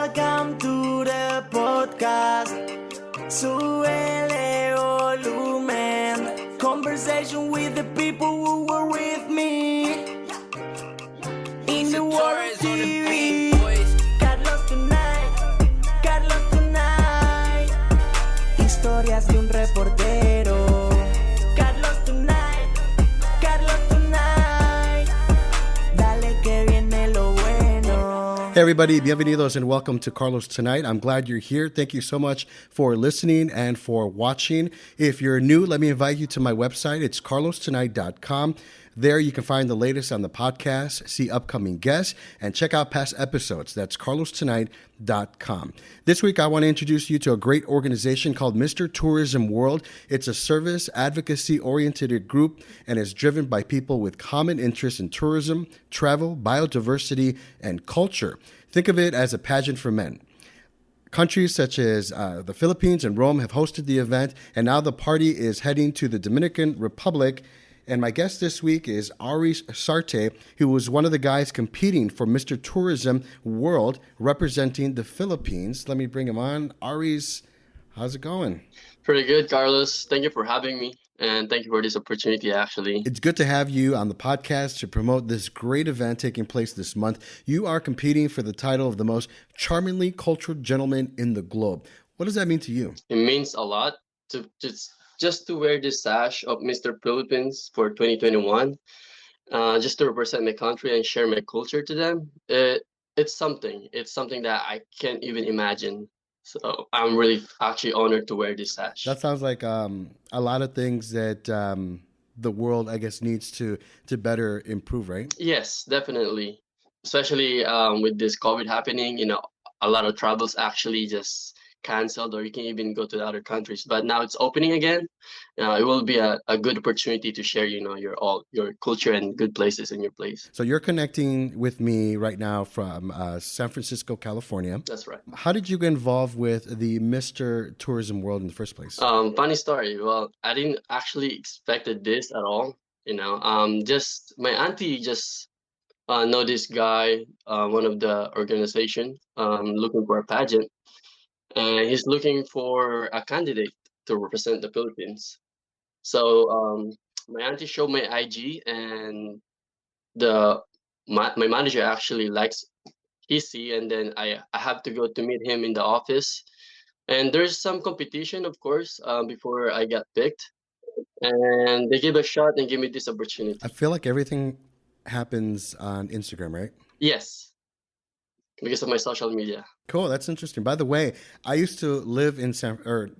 Welcome to the podcast. Súbele volumen. Conversation with the people who were with me. In the world TV. Carlos tonight. Historias de un reportero. Carlos tonight. Dale que viene lo bueno. Hey everybody, bienvenidos and welcome to Carlos Tonight. I'm glad you're here. Thank you so much for listening and for watching. If you're new, let me invite you to my website. It's carlostonight.com. There you can find the latest on the podcast, see upcoming guests, and check out past episodes. That's carlostonight.com. This week, I want to introduce you to a great organization called Mr. Tourism World. It's a service advocacy-orientated group and is driven by people with common interests in tourism, travel, biodiversity, and culture. Think of it as a pageant for men. Countries such as the Philippines and Rome have hosted the event, and now the party is heading to the Dominican Republic. And my guest this week is Aries Sarte, who was one of the guys competing for Mr. Tourism World, representing the Philippines. Let me bring him on. Aries, how's it going? Pretty good, Carlos. Thank you for having me, and thank you for this opportunity, actually. It's good to have you on the podcast to promote this great event taking place this month. You are competing for the title of the most charmingly cultural gentleman in the globe. What does that mean to you? It means a lot to just to wear this sash of Mr. Philippines for 2021, just to represent my country and share my culture to them. It's something. It's something that I can't even imagine. So I'm really actually honored to wear this sash. That sounds like a lot of things that the world, I guess, needs to better improve, right? Yes, definitely. Especially with this COVID happening, a lot of travels actually just canceled, or you can even go to the other countries. But now it's opening again. It will be a good opportunity to share, your culture and good places in your place. So you're connecting with me right now from San Francisco, California. That's right. How did you get involved with the Mr. Tourism World in the first place? Funny story. Well, I didn't actually expected this at all. Just my auntie just know this guy, one of the organization, looking for a pageant. And he's looking for a candidate to represent the Philippines. So my auntie showed my IG, and my manager actually likes his, and then I have to go to meet him in the office. And there's some competition, of course, before I got picked. And they give a shot and give me this opportunity. I feel like everything happens on Instagram, right? Yes, because of my social media. Cool, that's interesting. By the way, I used to live in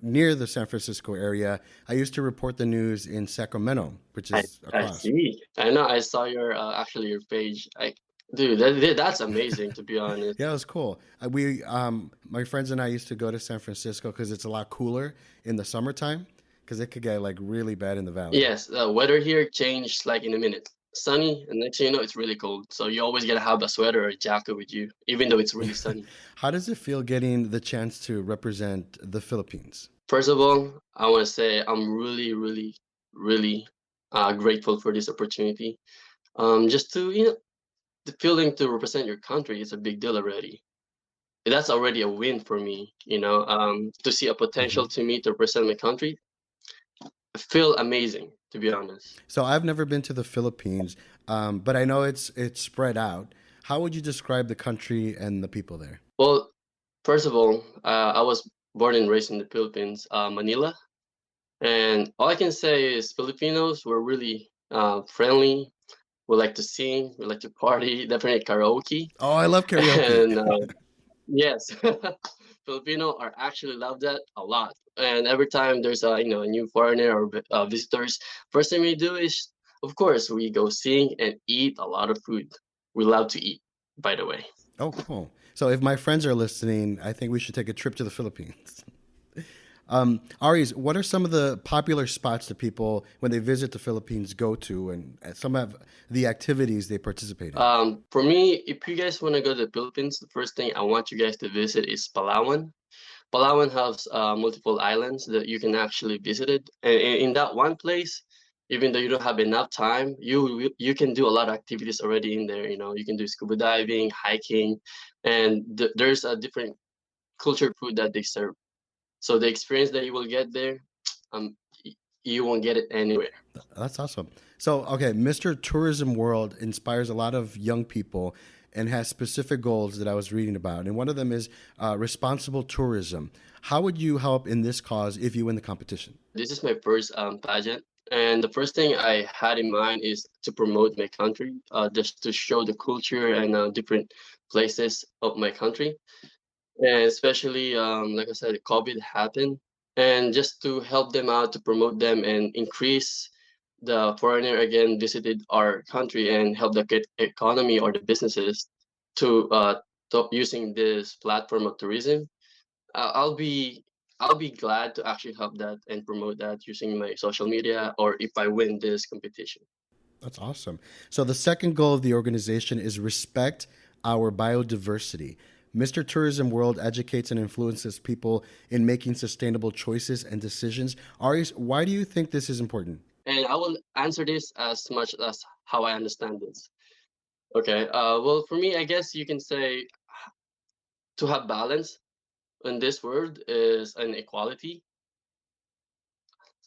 near the San Francisco area. I used to report the news in Sacramento, which is across. I see. I know. I saw your your page. Dude, that's amazing, to be honest. Yeah, it was cool. My friends and I used to go to San Francisco because it's a lot cooler in the summertime, because it could get like really bad in the valley. Yes, the weather here changed like in a minute. Sunny, and next thing you know, it's really cold. So you always gotta have a sweater or a jacket with you, even though it's really sunny. How does it feel getting the chance to represent the Philippines? First of all, I want to say I'm really, really, really grateful for this opportunity. Just to, the feeling to represent your country is a big deal already. That's already a win for me, to see a potential to me to represent my country. I feel amazing, to be honest. So I've never been to the Philippines, but I know it's spread out. How would you describe the country and the people there? Well, first of all, I was born and raised in the Philippines, Manila. And all I can say is Filipinos were really friendly. We like to sing, we like to party, definitely karaoke. Oh, I love karaoke. And yes, Filipino are actually love that a lot. And every time there's a new foreigner or visitors, first thing we do is, of course, we go sing and eat a lot of food. We love to eat, by the way. Oh, cool. So if my friends are listening, I think we should take a trip to the Philippines. Aries, what are some of the popular spots that people, when they visit the Philippines, go to, and some of the activities they participate in? For me, if you guys want to go to the Philippines, the first thing I want you guys to visit is Palawan. Palawan has multiple islands that you can actually visit it. And in that one place, even though you don't have enough time, you can do a lot of activities already in there. You know, you can do scuba diving, hiking, and there's a different culture food that they serve. So the experience that you will get there, you won't get it anywhere. That's awesome. So, okay, Mr. Tourism World inspires a lot of young people and has specific goals that I was reading about. And one of them is responsible tourism. How would you help in this cause if you win the competition? This is my first pageant, and the first thing I had in mind is to promote my country, just to show the culture and different places of my country. And especially, like I said, COVID happened, and just to help them out, to promote them and increase the foreigner again visited our country and help the economy or the businesses to using this platform of tourism. Uh, I'll be I'll be glad to actually help that and promote that using my social media or if I win this competition. That's awesome. So, the second goal of the organization is respect our biodiversity. Mr. Tourism World educates and influences people in making sustainable choices and decisions. Aries, why do you think this is important? And I will answer this as much as how I understand this. Okay. Well, for me, I guess you can say to have balance in this world is an equality.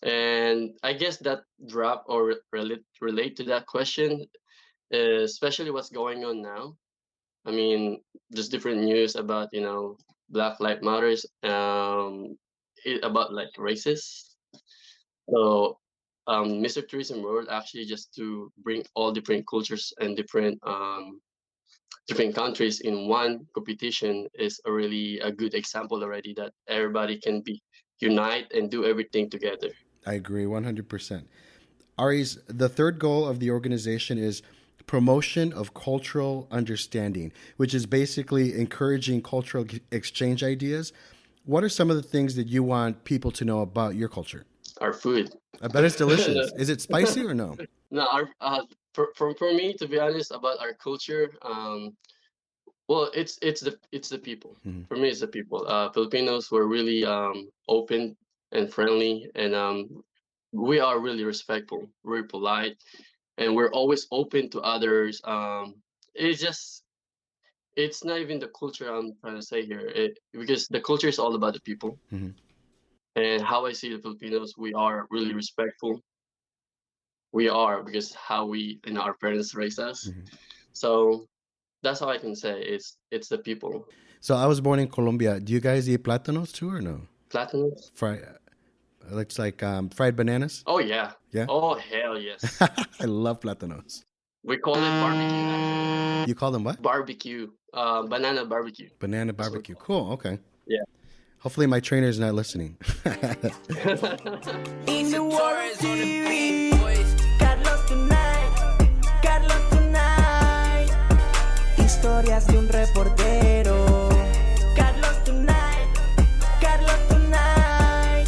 And I guess that drop or relate to that question, especially what's going on now. I mean, there's different news about, Black Lives Matters, about like races. So, Mr. Tourism World actually just to bring all different cultures and different countries in one competition is a really a good example already that everybody can be unite and do everything together. I agree 100%. Aries, the third goal of the organization is promotion of cultural understanding, which is basically encouraging cultural exchange ideas. What are some of the things that you want people to know about your culture? Our food. I bet it's delicious. Is it spicy or no? No, for me, to be honest, about our culture, well, it's the people. Mhm. For me, it's the people. Filipinos were really open and friendly, and we are really respectful, very polite, and we're always open to others. It's just it's not even the culture I'm trying to say here, because the culture is all about the people. Mhm. And how I see the Filipinos, we are really respectful. We are because how our parents raised us. Mhm. So that's how I can say it's the people. So I was born in Colombia. Do you guys eat plátanos too or no? Platinums? Fry, looks like fried bananas. Oh yeah. Yeah, Oh hell yes. I love plátanos. We call it barbecue actually. You call them what? Barbecue. Banana barbecue. Banana That's what we barbecue. call Cool. Okay. it. Hopefully my trainer is not listening. Yeah. In the World TV, Carlos tonight, Carlos tonight. Historias de un reportero. Carlos tonight, Carlos tonight.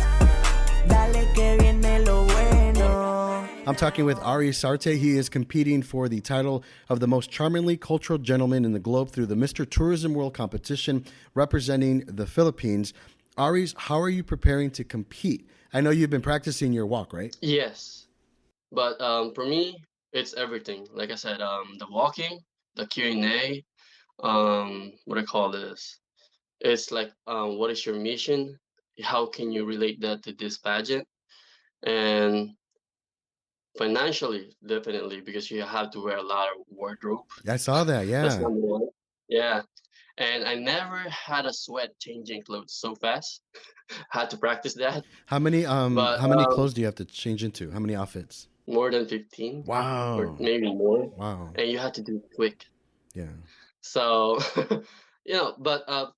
Dale que viene lo bueno. I'm talking with Aries Sarte. He is competing for the title of the most charmingly cultural gentleman in the globe through the Mr. Tourism World competition representing the Philippines. Aries, how are you preparing to compete? I know you've been practicing your walk, right? Yes. But for me, it's everything. Like I said, the walking, the Q&A, what I call this. It's like, what is your mission? How can you relate that to this pageant? And financially, definitely, because you have to wear a lot of wardrobe. I saw that. That's Yeah. number one. Yeah. And I never had a sweat changing clothes so fast. Had to practice that. But How many clothes do you have to change into? How many outfits? more than 15 or Wow. maybe more. Wow. And you had to do it quick. Yeah. So, but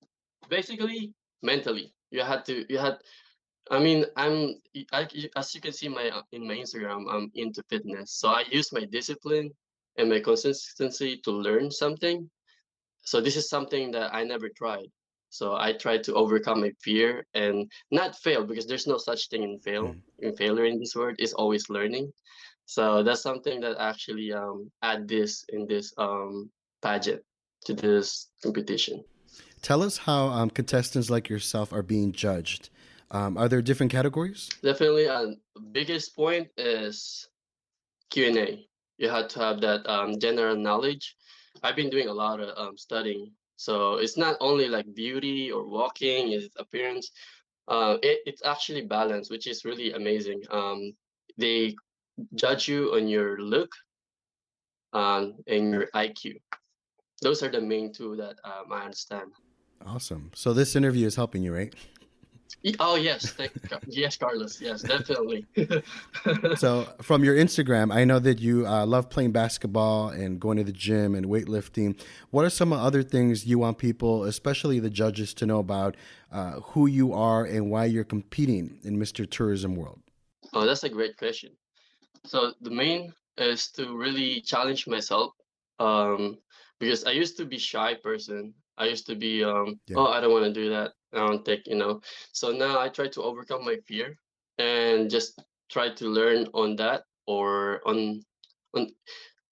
basically mentally, you had I mean, as you can see in my Instagram, I'm into fitness. So I use my discipline and my consistency to learn something. So this is something that I never tried. So I tried to overcome my fear and not fail because there's no such thing Mm. in failure in this world. Is always learning. So that's something that actually add this in this pageant to this competition. Tell us how contestants like yourself are being judged. Are there different categories? Definitely, biggest point is Q&A. You had to have that general knowledge. I've been doing a lot of studying, so it's not only like beauty or walking, it's appearance. It's actually balanced, which is really amazing. They judge you on your look and your IQ. Those are the main two that I understand. Awesome. So this interview is helping you, right? Oh yes, yes, Carlos. Yes, definitely. So from your Instagram, I know that you love playing basketball and going to the gym and weightlifting. What are some other things you want people, especially the judges, to know about who you are and why you're competing in Mr. Tourism World? Oh, that's a great question. So the main is to really challenge myself, um, because I used to be shy person. I used to be Yeah. oh, I don't want to do that. I don't think, So now I try to overcome my fear and just try to learn on that or on.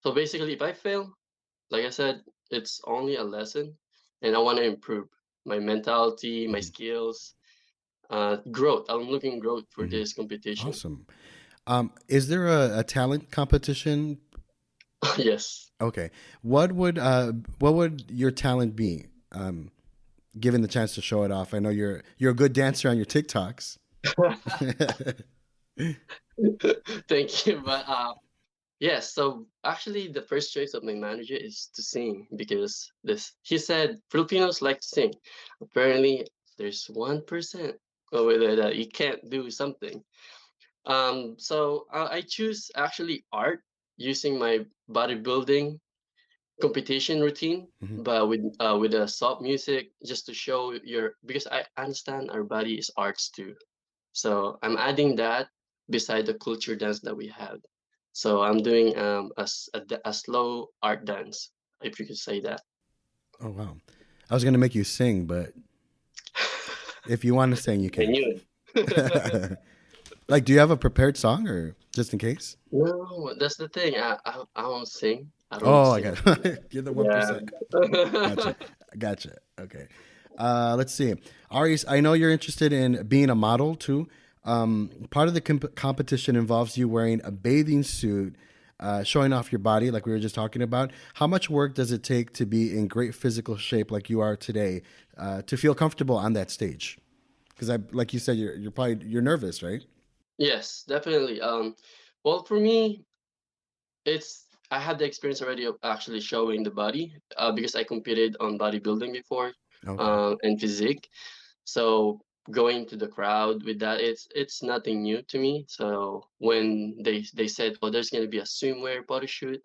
So basically, if I fail, like I said, it's only a lesson, and I want to improve my mentality, my Mhm. skills, growth. I'm looking growth for Mhm. this competition. Awesome. Is there a talent competition? Yes. Okay. What would your talent be? Given the chance to show it off, I know you're a good dancer on your TikToks. Thank you. But yes, so actually the first choice of my manager is to sing because this he said Filipinos like to sing. Apparently there's 1% over there that you can't do something. So I choose actually art using my bodybuilding competition routine, Mhm. but with a soft music just to show your because I understand our body is arts too. So I'm adding that beside the culture dance that we have. So I'm doing a slow art dance, if you could say that. Oh wow! I was gonna make you sing, but if you want to sing, you I can. knew it. Like, do you have a prepared song, or just in case? No, that's the thing. I don't sing. I don't Oh, I sing. got it. You're the one Yeah. percent. Gotcha. Gotcha. Okay. Let's see. Aries, I know you're interested in being a model too. Part of the competition involves you wearing a bathing suit, showing off your body, like we were just talking about. How much work does it take to be in great physical shape, like you are today, to feel comfortable on that stage? Because like you said, you're nervous, right? Yes, definitely. Well, for me, I had the experience already of actually showing the body, because I competed on bodybuilding before, Okay. and physique. So going to the crowd with that, it's nothing new to me. So when they said, "Oh, there's gonna be a swimwear photo shoot,"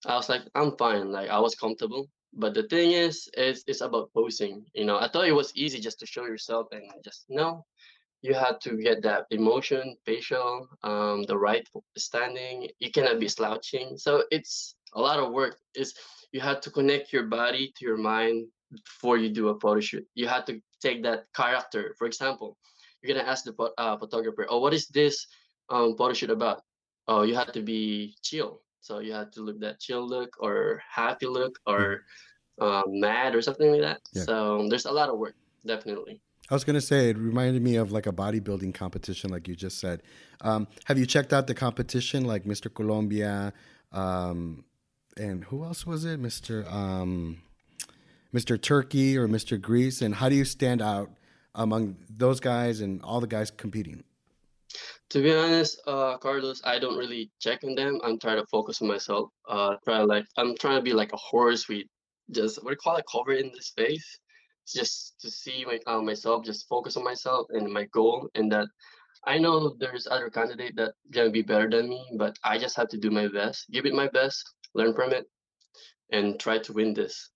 I was like, "I'm fine." Like I was comfortable. But the thing is, it's about posing. I thought it was easy just to show yourself and just no, you have to get that emotion, facial, the right standing. You cannot be slouching. So it's a lot of work. You have to connect your body to your mind before you do a photo shoot. You have to take that character. For example, you're gonna ask the photographer, "Oh, what is this photo shoot about?" Oh, you have to be chill. So you have to look that chill look or happy look Mhm. or mad or something like that. Yeah. So there's a lot of work, definitely. I was going to say, it reminded me of like a bodybuilding competition, like you just said. Have you checked out the competition, like Mr. Colombia, um, and who else was it? Mr. Turkey or Mr. Greece? And how do you stand out among those guys and all the guys competing? To be honest, Carlos, I don't really check on them. I'm trying to focus on myself. I'm trying to be like a horse with just what do you call it, cover in the space, just to see myself, just focus on myself and my goal, and that I know there's other candidate that gonna be better than me, but I just have to do my best, give it my best, learn from it, and try to win this.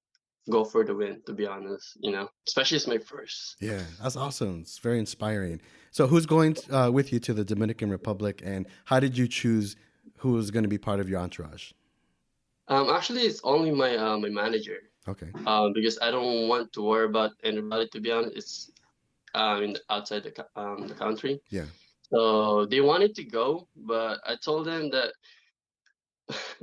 Go for the win, to be honest. Especially it's my first. Yeah, that's awesome. It's very inspiring. So, who's going with you to the Dominican Republic, and how did you choose who was going to be part of your entourage? Actually, it's only my manager. Okay. Because I don't want to worry about anybody. To be honest, it's outside the country. Yeah. So they wanted to go, but I told them that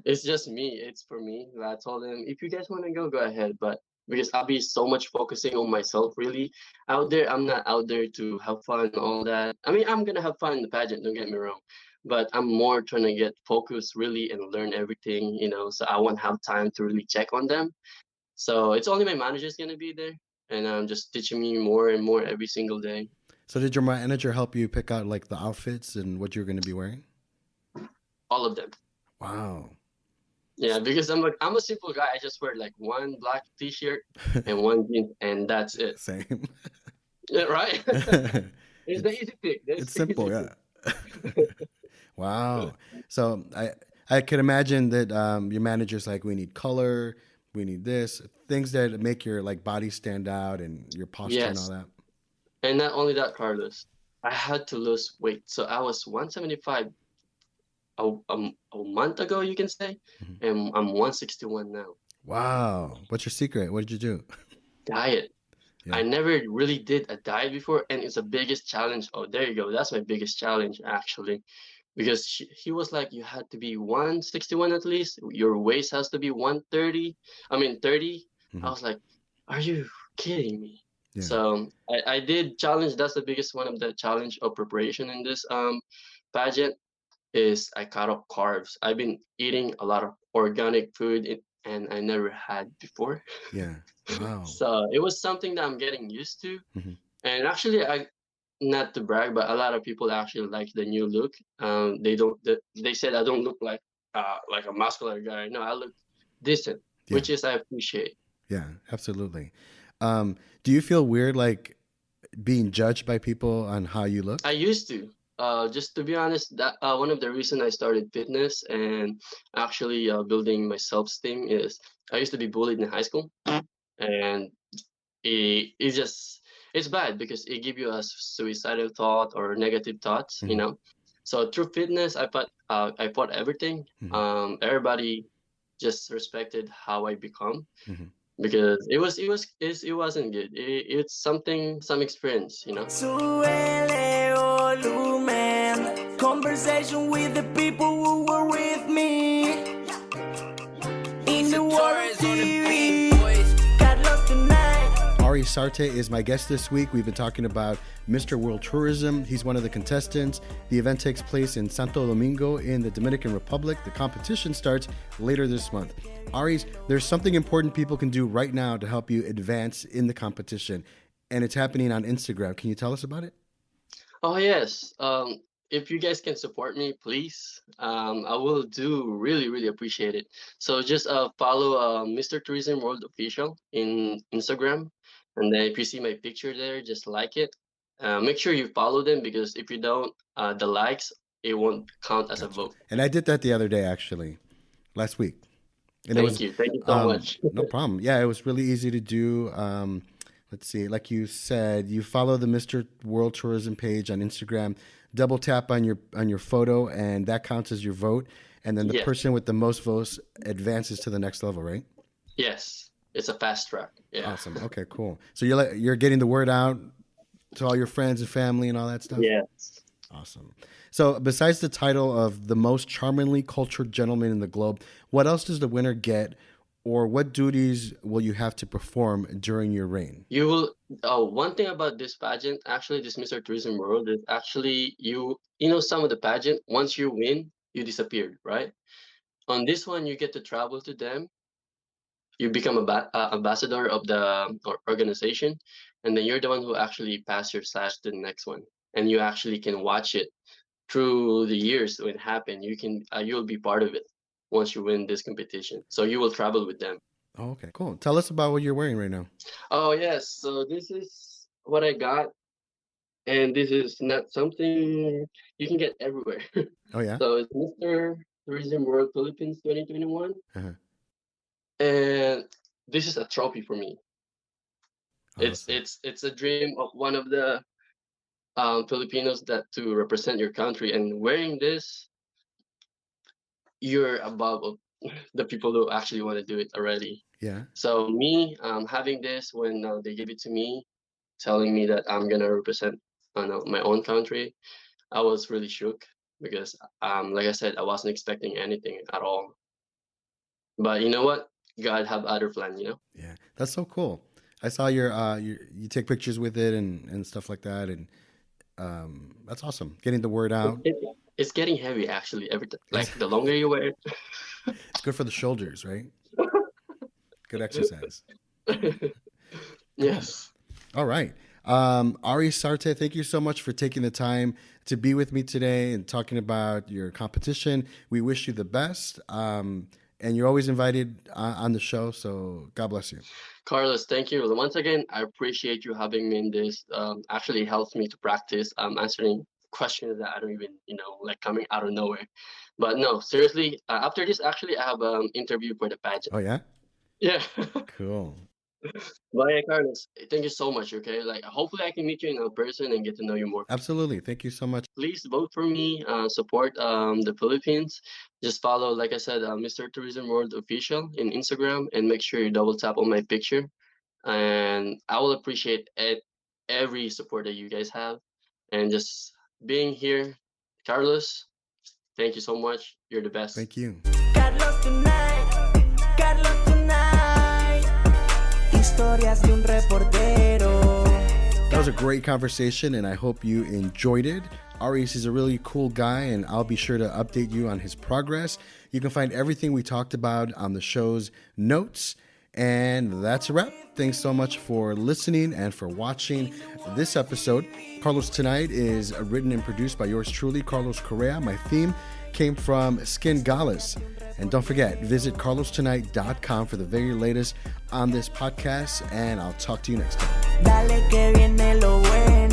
it's just me. It's for me. And I told them if you guys want to go, go ahead. But because I'll be so much focusing on myself, really out there. I'm not out there to have fun and all that. I mean, I'm gonna have fun in the pageant. Don't get me wrong, but I'm more trying to get focused really and learn everything, so I won't have time to really check on them. So it's only my manager's gonna be there, and just teaching me more and more every single day. So did your manager help you pick out like the outfits and what you're going to be wearing? All of them. Wow. Yeah, because I'm a simple guy. I just wear like one black T-shirt and one jeans, and that's it. Same. Yeah, right? It's the easy pick. It's simple, yeah. Wow. So I could imagine that your manager's like, we need color, we need this, things that make your like body stand out and your posture and all Yes. that. And not only that, Carlos, I had to lose weight. So I was 175 a month ago, you can say, Mhm. and I'm 161 now. Wow. What's your secret? What did you do? Diet. Yeah. I never really did a diet before, and it's the biggest challenge. Oh, there you go. That's my biggest challenge, actually, because he was like, you had to be 161 at least. Your waist has to be 130. I mean, 30. I Mhm. was like, are you kidding me? Yeah. So I did challenge. That's the biggest one of the challenge of preparation in this pageant is I cut off carbs. I've been eating a lot of organic food, and I never had before. Yeah. Wow. So it was something that I'm getting used to. Mhm. And actually, not to brag, but a lot of people actually like the new look. They said I don't look like a muscular guy. No, I look decent, Yeah. which is I appreciate. Yeah, absolutely. Do you feel weird like being judged by people on how you look? I used to. Just to be honest, that one of the reason I started fitness and actually building my self-esteem is I used to be bullied in high school, and it's just it's bad because it give you a suicidal thought or negative thoughts, Mhm. So through fitness, I put everything. Mhm. Everybody just respected how I become Mhm. because it wasn't good. It's some experience. Suele volumen. Conversation with the people who were with me. In the world of TV. Carlos tonight. Aries Sarte is my guest this week. We've been talking about Mr. World Tourism. He's one of the contestants. The event takes place in Santo Domingo in the Dominican Republic. The competition starts later this month. Aries, there's something important people can do right now to help you advance in the competition, and it's happening on Instagram. Can you tell us about it? Oh yes. If you guys can support me, please, I will do really, really appreciate it. So just follow Mr. Tourism World Official in Instagram, and then if you see my picture there, just like it. Make sure you follow them because if you don't, the likes it won't count as a Gotcha. vote. And I did that the other day, actually, last week. And it was Thank you so much. no problem. Yeah, it was really easy to do. Let's see, like you said, you follow the Mr. World Tourism page on Instagram. Double tap on your photo, and that counts as your vote. And then the Yes, person with the most votes advances to the next level, right? yes, it's a fast track. Yeah, Awesome. Okay, cool. So you're getting the word out to all your friends and family and all that stuff. yes. Awesome. So, besides the title of the most charmingly cultured gentleman in the globe, what else does the winner get, or what duties will you have to perform during your reign? You will. One thing about this pageant, actually, this Mr. Tourism World is actually some of the pageant. Once you win, you disappeared, right? On this one, you get to travel to them. You become a ambassador of the organization, and then you're the one who actually pass your slash to the next one, and you actually can watch it through the years when it happened. You'll be part of it once you win this competition. So you will travel with them. Oh, okay, cool. Tell us about what you're wearing right now. Oh yes, so this is what I got, and this is not something you can get everywhere. Oh yeah. So it's Mr. Tourism World Philippines 2021, Uh-huh. and this is a trophy for me. It's Awesome. it's it's a dream of one of the Filipinos that to represent your country, and wearing this, you're above of the people who actually want to do it already. Yeah. So me having this when they gave it to me, telling me that I'm gonna represent my own country, I was really shook because, like I said, I wasn't expecting anything at all. But you know what? God have other plan. Yeah. That's so cool. I saw you take pictures with it and stuff like that, and that's awesome. Getting the word out. It's getting heavy actually every time. Like the longer you wear It's good for the shoulders, right? Good exercise. it. Yes. All right. Aries Sarte, thank you so much for taking the time to be with me today and talking about your competition. We wish you the best. And you're always invited on the show. So God bless you. Carlos, thank you. Once again, I appreciate you having me in this. Actually helps me to practice answering questions that I don't even, like coming out of nowhere. But no, seriously, after this, actually, I have an interview for the pageant. Oh, yeah? Yeah. Cool. But yeah, Carlos, thank you so much. Okay, like hopefully I can meet you in person and get to know you more. Absolutely. Thank you so much. Please vote for me. Support the Philippines. Just follow, like I said, Mr. Tourism World Official in Instagram, and make sure you double tap on my picture. And I will appreciate every support that you guys have, and just being here, Carlos. Thank you so much. You're the best. Thank you. Carlos tonight, Carlos tonight. Historias de un reportero. That was a great conversation, and I hope you enjoyed it. Aries is a really cool guy, and I'll be sure to update you on his progress. You can find everything we talked about on the show's notes. And that's a wrap. Thanks so much for listening and for watching this episode. Carlos Tonight is written and produced by yours truly, Carlos Correa. My theme came from Sken, Galis. And don't forget, visit carlostonight.com for the very latest on this podcast. And I'll talk to you next time. Dale que viene lo bueno.